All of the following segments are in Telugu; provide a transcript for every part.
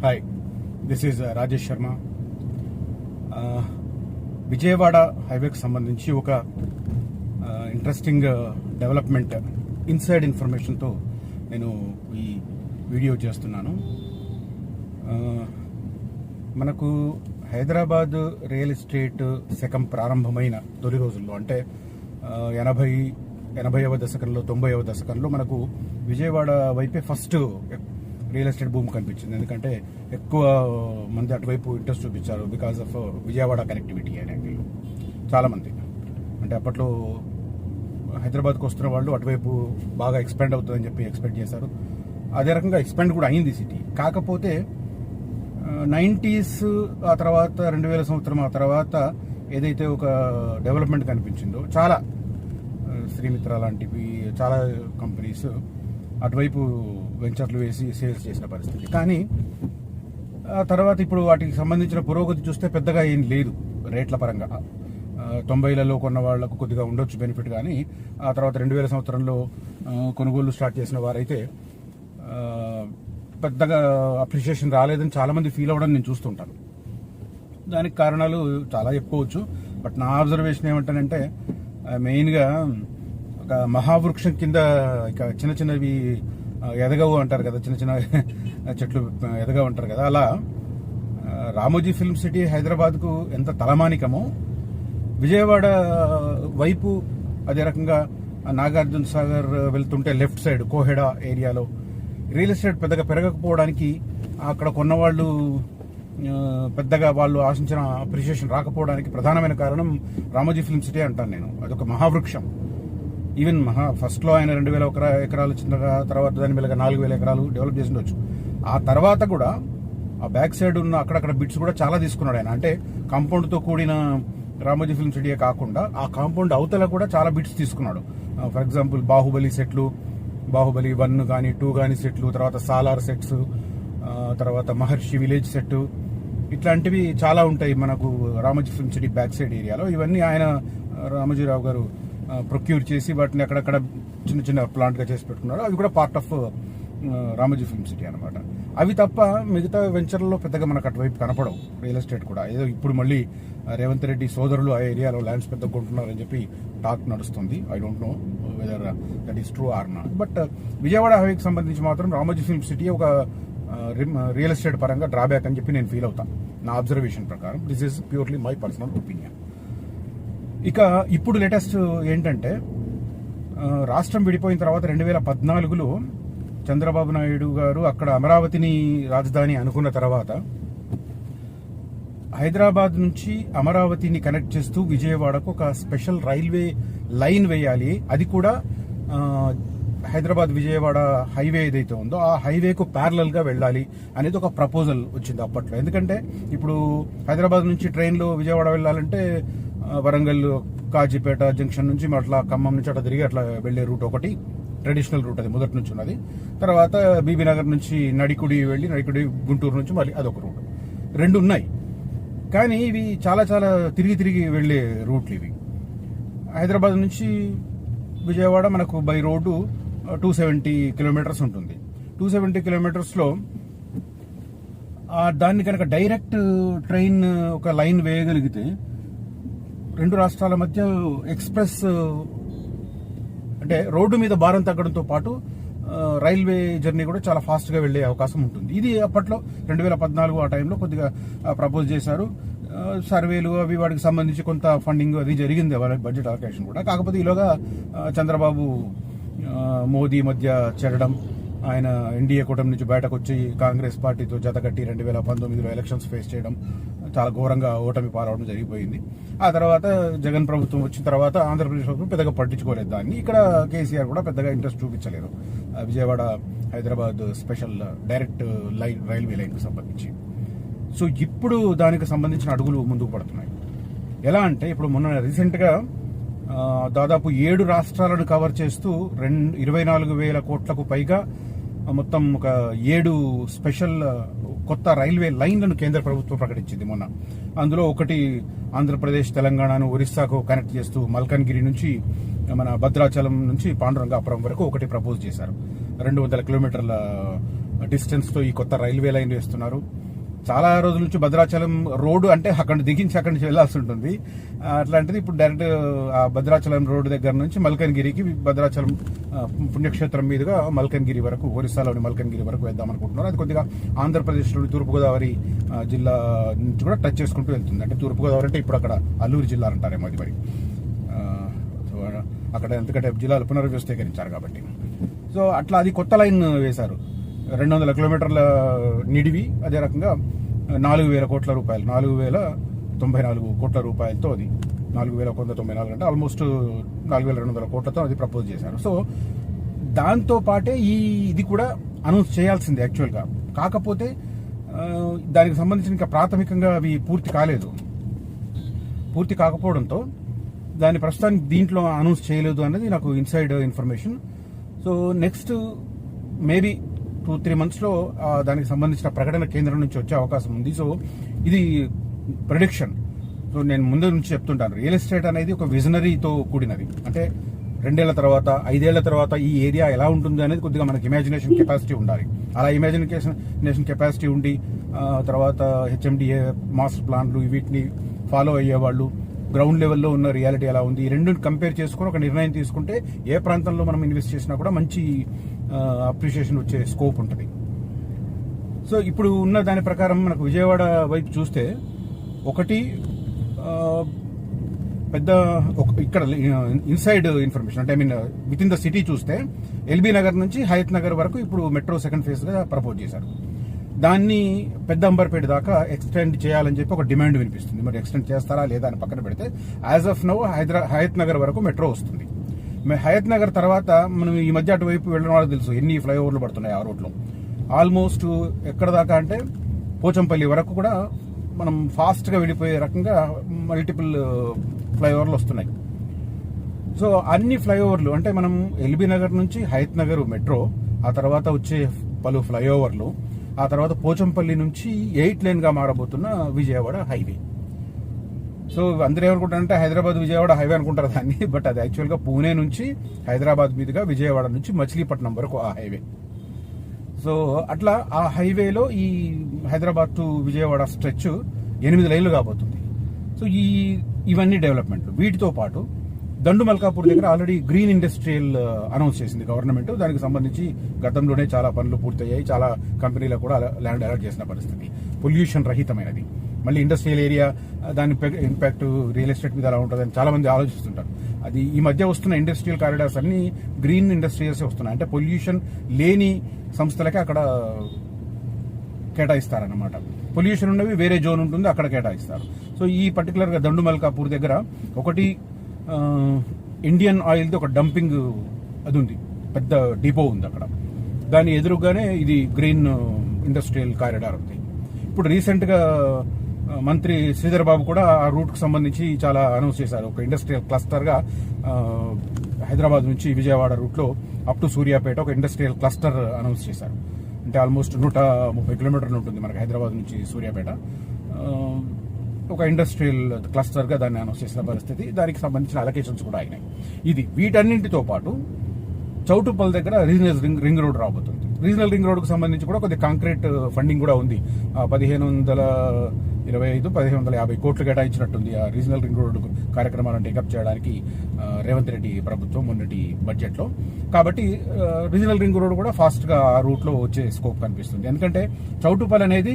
Hi, this is Rajesh Sharma. Vijayawada హైవేకి సంబంధించి ఒక ఇంట్రెస్టింగ్ డెవలప్మెంట్ ఇన్సైడ్ ఇన్ఫర్మేషన్తో నేను ఈ వీడియో చేస్తున్నాను. మనకు హైదరాబాద్ రియల్ ఎస్టేట్ శకం ప్రారంభమైన తొలి రోజుల్లో, అంటే 80వ దశకంలో 90వ దశకంలో మనకు విజయవాడ వైపే ఫస్ట్ రియల్ ఎస్టేట్ భూమి కనిపించింది. ఎందుకంటే ఎక్కువ మంది అటువైపు ఇంట్రెస్ట్ చూపించారు బికాస్ ఆఫ్ విజయవాడ కనెక్టివిటీ అనే యాంగిల్. చాలామంది అంటే అప్పట్లో హైదరాబాద్కి వస్తున్న వాళ్ళు అటువైపు బాగా ఎక్స్పాండ్ అవుతుందని చెప్పి ఎక్స్పెక్ట్ చేశారు. అదే రకంగా ఎక్స్పాండ్ కూడా అయింది సిటీ. కాకపోతే 90s ఆ తర్వాత 2000 సంవత్సరం ఆ తర్వాత ఏదైతే ఒక డెవలప్మెంట్ కనిపించిందో, చాలా శ్రీమిత్ర లాంటివి చాలా కంపెనీస్ అటువైపు వెంచర్లు వేసి సేల్స్ చేసిన పరిస్థితి. కానీ ఆ తర్వాత ఇప్పుడు వాటికి సంబంధించిన పురోగతి చూస్తే పెద్దగా ఏం లేదు రేట్ల పరంగా. 90లలో కొన్న వాళ్లకు కొద్దిగా ఉండొచ్చు బెనిఫిట్, కానీ ఆ తర్వాత 2000 సంవత్సరంలో కొనుగోలు స్టార్ట్ చేసిన వారైతే పెద్దగా అప్రిషియేషన్ రాలేదని చాలామంది ఫీల్ అవ్వడం నేను చూస్తుంటాను. దానికి కారణాలు చాలా చెప్పుకోవచ్చు. బట్ నా అబ్జర్వేషన్ ఏమంటానంటే, మెయిన్గా ఒక మహావృక్షం కింద ఇక చిన్న చిన్నవి ఎదగవు అంటారు కదా, చిన్న చిన్న చెట్లు ఎదగవు అంటారు కదా, అలా రామోజీ ఫిల్మ్ సిటీ హైదరాబాద్కు ఎంత తలమానికమో విజయవాడ వైపు అదే రకంగా నాగార్జున సాగర్ వెళ్తుంటే లెఫ్ట్ సైడ్ కోహెడా ఏరియాలో రియల్ ఎస్టేట్ పెద్దగా పెరగకపోవడానికి, అక్కడ కొన్నవాళ్ళు పెద్దగా వాళ్ళు ఆశించిన అప్రిషియేషన్ రాకపోవడానికి ప్రధానమైన కారణం రామోజీ ఫిల్మ్ సిటీ అంటాను నేను. అదొక మహావృక్షం. ఈవెన్ ఫస్ట్లో ఆయన 2000 ఎకరాలు చిన్నగా, తర్వాత దాని మీద 4000 ఎకరాలు డెవలప్ చేసి ఉండొచ్చు. ఆ తర్వాత కూడా ఆ బ్యాక్ సైడ్ ఉన్న అక్కడక్కడ బిట్స్ కూడా చాలా తీసుకున్నాడు ఆయన. అంటే కాంపౌండ్తో కూడిన రామోజీ ఫిల్మ్ సిటీయే కాకుండా ఆ కాంపౌండ్ అవతల కూడా చాలా బిట్స్ తీసుకున్నాడు. ఫర్ ఎగ్జాంపుల్ బాహుబలి సెట్లు, బాహుబలి 1 కానీ 2 కానీ సెట్లు, తర్వాత సాలార్ సెట్స్, తర్వాత మహర్షి విలేజ్ సెట్, ఇట్లాంటివి చాలా ఉంటాయి మనకు Ramoji film city back side ఏరియాలో. ఇవన్నీ ఆయన రామోజీరావు గారు ప్రొక్యూర్ చేసి వాటిని అక్కడక్కడ చిన్న చిన్న ప్లాంట్గా చేసి పెట్టుకున్నాడు. అవి కూడా part of Ramoji film city అనమాట. అవి తప్ప మిగతా వెంచర్లలో పెద్దగా మనకు అటువైపు కనపడవు. రియల్ ఎస్టేట్ కూడా ఏదో ఇప్పుడు మళ్ళీ రేవంత్ రెడ్డి సోదరులు ఆ ఏరియాలో ల్యాండ్స్ పెద్ద కొంటున్నారని చెప్పి టాక్ నడుస్తుంది. I don't know whether that is true or not. But Vijayawada హైవేకి సంబంధించి మాత్రం రామోజీ ఫిల్మ్ సిటీ ఒక రియల్ ఎస్టేట్ పరంగా డ్రాబ్యాక్ అని చెప్పి నేను ఫీల్ అవుతాను, నా అబ్జర్వేషన్ ప్రకారం. This is purely my personal opinion. ఇక ఇప్పుడు లేటెస్ట్ ఏంటంటే, రాష్ట్రం విడిపోయిన తర్వాత 2014లో చంద్రబాబు నాయుడు గారు అక్కడ అమరావతిని రాజధాని అనుకున్న తర్వాత హైదరాబాద్ నుంచి అమరావతిని కనెక్ట్ చేస్తూ విజయవాడకు ఒక స్పెషల్ రైల్వే లైన్ వేయాలి, అది కూడా హైదరాబాద్ విజయవాడ హైవే ఏదైతే ఉందో ఆ హైవేకు ప్యారలల్ గా వెళ్ళాలి అనేది ఒక ప్రపోజల్ వచ్చింది అప్పట్లో. ఎందుకంటే ఇప్పుడు హైదరాబాద్ నుంచి ట్రైన్లో విజయవాడ వెళ్ళాలంటే వరంగల్ కాజీపేట జంక్షన్ నుంచి అట్లా ఖమ్మం నుంచి అట్లా తిరిగి అట్లా వెళ్లే రూట్ ఒకటి ట్రెడిషనల్ రూట్, అది మొదటి నుంచి ఉన్నది. తర్వాత బీబీ నగర్ నుంచి నడికుడి వెళ్ళి నడికుడి గుంటూరు నుంచి మళ్ళీ అదొక రూట్. 2 ఉన్నాయి, కానీ ఇవి చాలా చాలా తిరిగి వెళ్లే రూట్లు ఇవి. హైదరాబాద్ నుంచి విజయవాడ మనకు బై రోడ్డు 270 కిలోమీటర్స్ ఉంటుంది. 270 కిలోమీటర్స్లో దాన్ని కనుక డైరెక్ట్ ట్రైన్ ఒక లైన్ వేయగలిగితే 2 రాష్ట్రాల మధ్య ఎక్స్ప్రెస్, అంటే రోడ్డు మీద భారం తగ్గడంతో పాటు రైల్వే జర్నీ కూడా చాలా ఫాస్ట్గా వెళ్లే అవకాశం ఉంటుంది. ఇది అప్పట్లో 2014 ఆ టైంలో కొద్దిగా ప్రపోజ్ చేశారు. సర్వేలు అవి వాటికి సంబంధించి కొంత ఫండింగ్ అది జరిగింది, బడ్జెట్ అలొకేషన్ కూడా. కాకపోతే ఈలోగా చంద్రబాబు మోదీ మధ్య చేరడం, ఆయన ఎన్డీఏ కూటమి నుంచి బయటకు వచ్చి కాంగ్రెస్ పార్టీతో జతకట్టి 2019లో ఎలక్షన్స్ ఫేస్ చేయడం, చాలా ఘోరంగా ఓటమి పాలవడం జరిగిపోయింది. ఆ తర్వాత జగన్ ప్రభుత్వం వచ్చిన తర్వాత ఆంధ్రప్రదేశ్ ప్రభుత్వం పెద్దగా పట్టించుకోలేదు దాన్ని. ఇక్కడ కేసీఆర్ కూడా పెద్దగా ఇంట్రెస్ట్ చూపించలేదు Vijayawada Hyderabad special direct railway లైన్కి సంబంధించి. సో ఇప్పుడు దానికి సంబంధించిన అడుగులు ముందుకు పడుతున్నాయి. ఎలా అంటే, ఇప్పుడు మొన్న రీసెంట్గా దాదాపు 7 రాష్ట్రాలను కవర్ చేస్తూ 24,000 కోట్లకు పైగా మొత్తం ఒక 7 స్పెషల్ కొత్త రైల్వే లైన్లను కేంద్ర ప్రభుత్వం ప్రకటించింది మొన్న. అందులో ఒకటి ఆంధ్రప్రదేశ్ తెలంగాణను ఒరిస్సాకు కనెక్ట్ చేస్తూ మల్కన్గిరి నుంచి మన భద్రాచలం నుంచి పాండురంగాపురం వరకు ఒకటి ప్రపోజ్ చేశారు. 200 కిలోమీటర్ల డిస్టెన్స్తో ఈ కొత్త రైల్వే లైన్ వేస్తున్నారు. చాలా రోజుల నుంచి భద్రాచలం రోడ్డు అంటే అక్కడ దిగించి అక్కడి నుంచి వెళ్లాల్సి ఉంటుంది. అట్లాంటిది ఇప్పుడు డైరెక్ట్ ఆ భద్రాచలం రోడ్డు దగ్గర నుంచి మల్కన్గిరికి, భద్రాచలం పుణ్యక్షేత్రం మీదుగా మల్కన్గిరి వరకు, ఒరిస్సాలోని మల్కన్గిరి వరకు వేద్దాం అనుకుంటున్నారు. అది కొద్దిగా ఆంధ్రప్రదేశ్లోని తూర్పుగోదావరి జిల్లా నుంచి కూడా టచ్ చేసుకుంటూ వెళ్తుంది. అంటే తూర్పుగోదావరి అంటే ఇప్పుడు అక్కడ అల్లూరు జిల్లా అంటారేమో అది మరి. అక్కడ ఎందుకంటే జిల్లాలు పునర్వ్యవస్థీకరించారు కాబట్టి. సో అట్లా అది కొత్త లైన్ వేశారు. 200 కిలోమీటర్ల నిడివి, అదే రకంగా 4,000 కోట్ల రూపాయలు, 4,094 కోట్ల రూపాయలతో, అది 4,194 అంటే ఆల్మోస్ట్ 4,200 కోట్లతో అది ప్రపోజ్ చేశారు. సో దాంతో పాటే ఇది కూడా అనౌన్స్ చేయాల్సింది యాక్చువల్గా. కాకపోతే దానికి సంబంధించిన ఇంకా ప్రాథమికంగా అవి పూర్తి కాలేదు. పూర్తి కాకపోవడంతో దాని ప్రస్తుతానికి దీంట్లో అనౌన్స్ చేయలేదు అనేది నాకు inside information. So next maybe 2-3 monthsలో దానికి సంబంధించిన ప్రకటన కేంద్రం నుంచి వచ్చే అవకాశం ఉంది. సో ఇది ప్రెడిక్షన్. సో నేను ముందు నుంచి చెప్తుంటాను, రియల్ ఎస్టేట్ అనేది ఒక విజనరీతో కూడినది. అంటే 2 ఏళ్ల తర్వాత, 5 ఏళ్ల తర్వాత ఈ ఏరియా ఎలా ఉంటుంది అనేది కొద్దిగా మనకి ఇమాజినేషన్ కెపాసిటీ ఉండాలి. అలా ఇమాజినేషన్ కెపాసిటీ ఉండి తర్వాత హెచ్ఎండిఏ మాస్టర్ ప్లాన్లు వీటిని ఫాలో అయ్యేవాళ్ళు, గ్రౌండ్ లెవెల్లో ఉన్న రియాలిటీ ఎలా ఉంది, ఈ రెండుని కంపేర్ చేసుకుని ఒక నిర్ణయం తీసుకుంటే ఏ ప్రాంతంలో మనం ఇన్వెస్ట్ చేసినా కూడా మంచి అప్రిషియేషన్ వచ్చే స్కోప్ ఉంటుంది. సో ఇప్పుడు ఉన్న దాని ప్రకారం మనకు విజయవాడ వైపు చూస్తే ఒకటి పెద్ద ఇక్కడ ఇన్సైడ్ ఇన్ఫర్మేషన్ అంటే విత్ ఇన్ ద సిటీ చూస్తే ఎల్బీ నగర్ నుంచి హయత్ నగర్ వరకు ఇప్పుడు మెట్రో సెకండ్ ఫేజ్గా ప్రపోజ్ చేశారు. దాన్ని పెద్ద అంబర్పేట దాకా ఎక్స్టెండ్ చేయాలని చెప్పి ఒక డిమాండ్ వినిపిస్తుంది. మరి ఎక్స్టెండ్ చేస్తారా లేదా అని పక్కన పెడితే as of now Hayath Nagar వరకు మెట్రో వస్తుంది. హయత్ నగర్ తర్వాత మనం ఈ మధ్య అటువైపు వెళ్ళిన వాళ్ళకి తెలుసు ఎన్ని ఫ్లైఓవర్లు పడుతున్నాయి ఆ రోడ్లో. ఆల్మోస్ట్ ఎక్కడ దాకా అంటే పోచంపల్లి వరకు కూడా మనం ఫాస్ట్గా వెళ్ళిపోయే రకంగా మల్టిపుల్ ఫ్లైఓవర్లు వస్తున్నాయి. సో అన్ని ఫ్లైఓవర్లు అంటే మనం ఎల్బీ నగర్ నుంచి హయత్ నగర్ మెట్రో, ఆ తర్వాత వచ్చే పలు ఫ్లైఓవర్లు, ఆ తర్వాత పోచంపల్లి నుంచి 8 లేన్గా మారబోతున్న విజయవాడ హైవే. సో అందరూ ఏమనుకుంటారంటే హైదరాబాద్ విజయవాడ హైవే అనుకుంటారు దాన్ని, బట్ అది యాక్చువల్గా పూణే నుంచి హైదరాబాద్ మీదుగా విజయవాడ నుంచి మచిలీపట్నం వరకు ఆ హైవే. సో అట్లా ఆ హైవేలో ఈ హైదరాబాద్ టు విజయవాడ స్ట్రెచ్ 8 లైన్లు కాబోతుంది. సో ఇవన్నీ డెవలప్మెంట్లు. వీటితో పాటు దండు మల్కాపూర్ దగ్గర ఆల్రెడీ గ్రీన్ ఇండస్ట్రియల్ అనౌన్స్ చేసింది గవర్నమెంట్. దానికి సంబంధించి గతంలోనే చాలా పనులు పూర్తయ్యాయి. చాలా కంపెనీలకు కూడా ల్యాండ్ అలాట్ చేసిన పరిస్థితి. పొల్యూషన్ రహితమైనది. మళ్ళీ ఇండస్ట్రియల్ ఏరియా దాని ఇంపాక్ట్ రియల్ ఎస్టేట్ మీద ఎలా ఉంటుందని చాలా మంది ఆలోచిస్తుంటారు. అది ఈ మధ్య వస్తున్న ఇండస్ట్రియల్ కారిడార్స్ అన్ని గ్రీన్ ఇండస్ట్రియల్సే వస్తున్నాయి. అంటే పొల్యూషన్ లేని సంస్థలకే అక్కడ కేటాయిస్తారన్నమాట. పొల్యూషన్ ఉన్నవి వేరే జోన్ ఉంటుంది, అక్కడ కేటాయిస్తారు. సో ఈ పర్టికులర్గా దండు మల్కాపూర్ దగ్గర ఒకటి ఇండియన్ ఆయిల్ది ఒక డంపింగ్ అది ఉంది, పెద్ద డిపో ఉంది అక్కడ. దాని ఎదురుగానే ఇది గ్రీన్ ఇండస్ట్రియల్ కారిడార్ ఉంది. ఇప్పుడు రీసెంట్గా మంత్రి శ్రీధర్ బాబు కూడా ఆ రూట్కి సంబంధించి చాలా అనౌన్స్ చేశారు. ఒక ఇండస్ట్రియల్ క్లస్టర్గా హైదరాబాద్ నుంచి విజయవాడ రూట్లో అప్ టు సూర్యాపేట ఒక ఇండస్ట్రియల్ క్లస్టర్ అనౌన్స్ చేశారు. అంటే ఆల్మోస్ట్ 130 కిలోమీటర్లు ఉంటుంది మనకి హైదరాబాద్ నుంచి సూర్యాపేట. ఒక ఇండస్ట్రియల్ క్లస్టర్గా దాన్ని అనౌన్స్ చేసిన పరిస్థితి. దానికి సంబంధించిన అలొకేషన్స్ కూడా అయినాయి. ఇది వీటన్నింటితో పాటు చౌటుప్పల్ దగ్గర రీజనల్ రింగ్ రోడ్ రాబోతుంది. రీజనల్ రింగ్ రోడ్కు సంబంధించి కూడా కొద్ది కాంక్రీట్ ఫండింగ్ కూడా ఉంది. 1,525-1,550 కోట్లు కేటాయించినట్టుంది ఆ రీజనల్ రింగ్ రోడ్ కార్యక్రమాలను టేకప్ చేయడానికి రేవంత్ రెడ్డి ప్రభుత్వం మొన్నటి బడ్జెట్లో. కాబట్టి రీజనల్ రింగ్ రోడ్ కూడా ఫాస్ట్గా ఆ రూట్లో వచ్చే స్కోప్ కనిపిస్తుంది. ఎందుకంటే చౌటుప్పల్ అనేది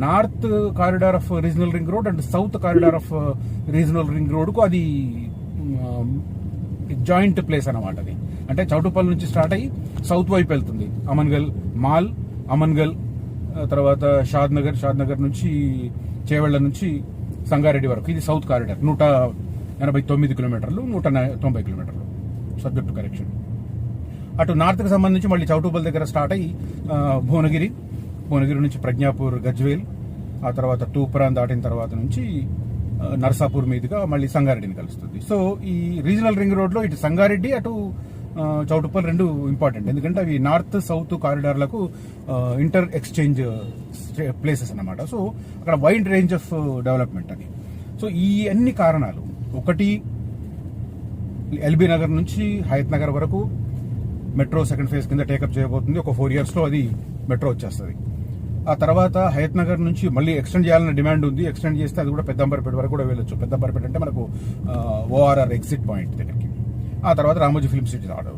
north corridor of regional ring road and south corridor of regional ring రోడ్కు అది జాయింట్ ప్లేస్ అన్నమాట. అది అంటే చౌటుప్పల్ నుంచి స్టార్ట్ అయ్యి సౌత్ వైపు వెళ్తుంది. అమన్గల్ మాల్, అమన్గల్, తర్వాత షాద్ నగర్ నుంచి చేవెళ్ల నుంచి సంగారెడ్డి వరకు ఇది సౌత్ కారిడార్. 189 కిలోమీటర్లు, 190 కిలోమీటర్లు సబ్జెక్టు కరెక్షన్. అటు నార్త్కి సంబంధించి మళ్ళీ చౌటుప్పల్ దగ్గర స్టార్ట్ అయ్యి భువనగిరి నుంచి ప్రజ్ఞాపూర్, గజ్వేల్, ఆ తర్వాత తూప్రాన్ దాటిన తర్వాత నుంచి నర్సాపూర్ మీదుగా మళ్ళీ సంగారెడ్డిని కలుస్తుంది. సో ఈ రీజనల్ రింగ్ రోడ్లో ఇటు సంగారెడ్డి అటు చౌటుప్పల్ రెండు ఇంపార్టెంట్. ఎందుకంటే అవి నార్త్ సౌత్ కారిడార్లకు ఇంటర్ ఎక్స్చేంజ్ ప్లేసెస్ అన్నమాట. సో అక్కడ వైడ్ రేంజ్ ఆఫ్ డెవలప్మెంట్ అది. సో ఈ అన్ని కారణాలు, ఒకటి ఎల్బీ నగర్ నుంచి హయత్ నగర్ వరకు మెట్రో సెకండ్ ఫేజ్ కింద టేకప్ చేయబోతుంది. ఒక 4 yearsలో అది మెట్రో వచ్చేస్తుంది. ఆ తర్వాత హయత్ నగర్ నుంచి మళ్ళీ ఎక్స్టెండ్ చేయాలన్న డిమాండ్ ఉంది. ఎక్స్టెండ్ చేస్తే అది కూడా పెద్దంబర్పేట వరకు కూడా వెళ్ళొచ్చు. పెద్దంబర్పేట అంటే మనకు ఓఆర్ఆర్ ఎగ్జిట్ పాయింట్ దగ్గరికి. ఆ తర్వాత రామోజీ ఫిల్మ్ సిటీ రావడం.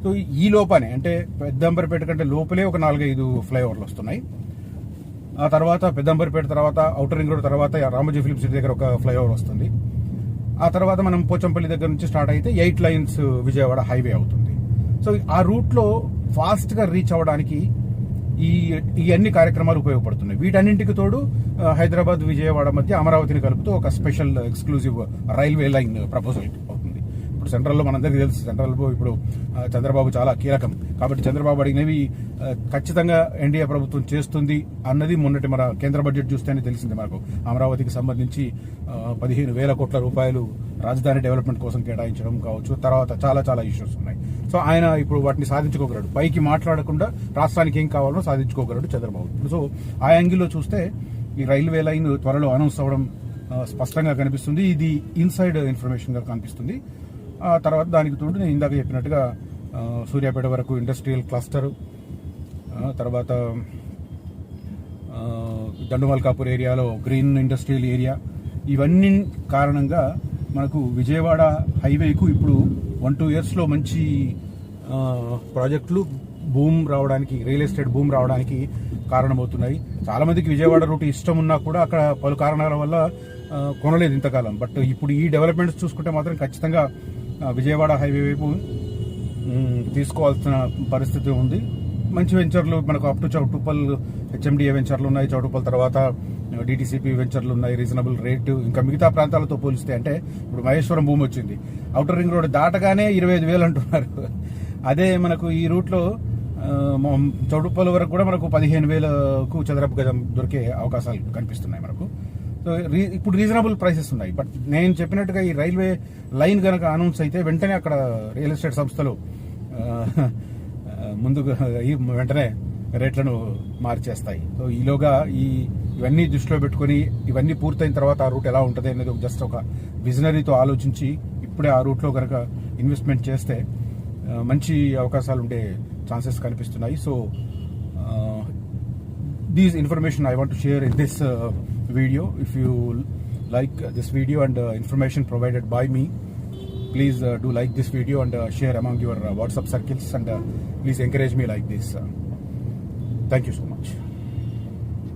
సో ఈ లోపనే అంటే పెద్దంబర్పేట కంటే లోపలే ఒక 4-5 ఫ్లైఓవర్లు వస్తున్నాయి. ఆ తర్వాత పెద్దంబర్పేట తర్వాత ఔటర్ రింగ్ రోడ్ తర్వాత రామోజీ ఫిల్మ్ సిటీ దగ్గర ఒక ఫ్లైఓవర్ వస్తుంది. ఆ తర్వాత మనం పోచంపల్లి దగ్గర నుంచి స్టార్ట్ అయితే 8 లైన్స్ విజయవాడ హైవే అవుతుంది. సో ఆ రూట్లో ఫాస్ట్గా రీచ్ అవ్వడానికి ఈ అన్ని కార్యక్రమాలు ఉపయోగపడుతున్నాయి. వీటన్నింటికి తోడు హైదరాబాద్ విజయవాడ మధ్య అమరావతిని కలుపుతూ ఒక special exclusive railway line proposal అవుతుంది. ఇప్పుడు సెంట్రల్లో మనందరికీ తెలుసు, సెంట్రల్లో ఇప్పుడు చంద్రబాబు చాలా కీలకం కాబట్టి చంద్రబాబు అడిగినవి ఖచ్చితంగా ఎన్డీఏ ప్రభుత్వం చేస్తుంది అన్నది మొన్నటి మన కేంద్ర బడ్జెట్ చూస్తేనే తెలిసింది మనకు. అమరావతికి సంబంధించి 15,000 కోట్ల రూపాయలు రాజధాని డెవలప్మెంట్ కోసం కేటాయించడం కావచ్చు, తర్వాత చాలా చాలా ఇష్యూస్ ఉన్నాయి. సో ఆయన ఇప్పుడు వాటిని సాధించుకోగలడు. పైకి మాట్లాడకుండా రాష్ట్రానికి ఏం కావాలో సాధించుకోగలడు చంద్రబాబు. సో ఆ యాంగిల్లో చూస్తే ఈ రైల్వే లైన్ త్వరలో అనౌన్స్ అవ్వడం స్పష్టంగా కనిపిస్తుంది. ఇది ఇన్సైడ్ ఇన్ఫర్మేషన్ గా కనిపిస్తుంది. ఆ తర్వాత దానికి తోడు నేను ఇందాక చెప్పినట్టుగా సూర్యాపేట వరకు ఇండస్ట్రియల్ క్లస్టర్, తర్వాత దండుమల్కాపూర్ ఏరియాలో గ్రీన్ ఇండస్ట్రియల్ ఏరియా, ఇవన్నీ కారణంగా మనకు విజయవాడ హైవేకు ఇప్పుడు 1-2 ఇయర్స్లో మంచి ప్రాజెక్టులు బూమ్ రావడానికి, రియల్ ఎస్టేట్ బూమ్ రావడానికి కారణమవుతున్నాయి. చాలా మందికి విజయవాడ రూట్ ఇష్టం ఉన్నా కూడా అక్కడ పలు కారణాల వల్ల కొనలేదు ఇంతకాలం. బట్ ఇప్పుడు ఈ డెవలప్మెంట్స్ చూసుకుంటే మాత్రం ఖచ్చితంగా విజయవాడ హైవే వైపు తీసుకోవాల్సిన పరిస్థితి ఉంది. మంచి వెంచర్లు మనకు అప్ టు చౌటుప్పల్ హెచ్ఎండిఏ వెంచర్లు ఉన్నాయి. చౌటుప్పల్ తర్వాత డిటిసిపి వెంచర్లు ఉన్నాయి, రీజనబుల్ రేటు. ఇంకా మిగతా ప్రాంతాలతో పోలిస్తే అంటే ఇప్పుడు మహేశ్వరం భూమి వచ్చింది, ఔటర్ రింగ్ రోడ్ దాటగానే 25,000 అంటున్నారు. అదే మనకు ఈ రూట్లో చౌటుప్పల్ వరకు కూడా మనకు 15,000కు చదరపు గజం దొరికే అవకాశాలు కనిపిస్తున్నాయి మనకు. సో ఇప్పుడు రీజనబుల్ ప్రైసెస్ ఉన్నాయి. బట్ నేను చెప్పినట్టుగా ఈ రైల్వే లైన్ కనుక అనౌన్స్ అయితే వెంటనే అక్కడ రియల్ ఎస్టేట్ సంస్థలు ముందుకు వెంటనే రేట్లను మార్చేస్తాయి. సో ఈలోగా ఇవన్నీ దృష్టిలో పెట్టుకుని ఇవన్నీ పూర్తయిన తర్వాత ఆ రూట్ ఎలా ఉంటుంది అనేది జస్ట్ ఒక విజనరీతో ఆలోచించి ఇప్పుడే ఆ రూట్లో కనుక ఇన్వెస్ట్మెంట్ చేస్తే మంచి అవకాశాలు ఉండే ఛాన్సెస్ కనిపిస్తున్నాయి. So these information I want to share in this video. If you like this video and information provided by me, please do like this video and share among your WhatsApp circles and please encourage me like this. Thank you so much.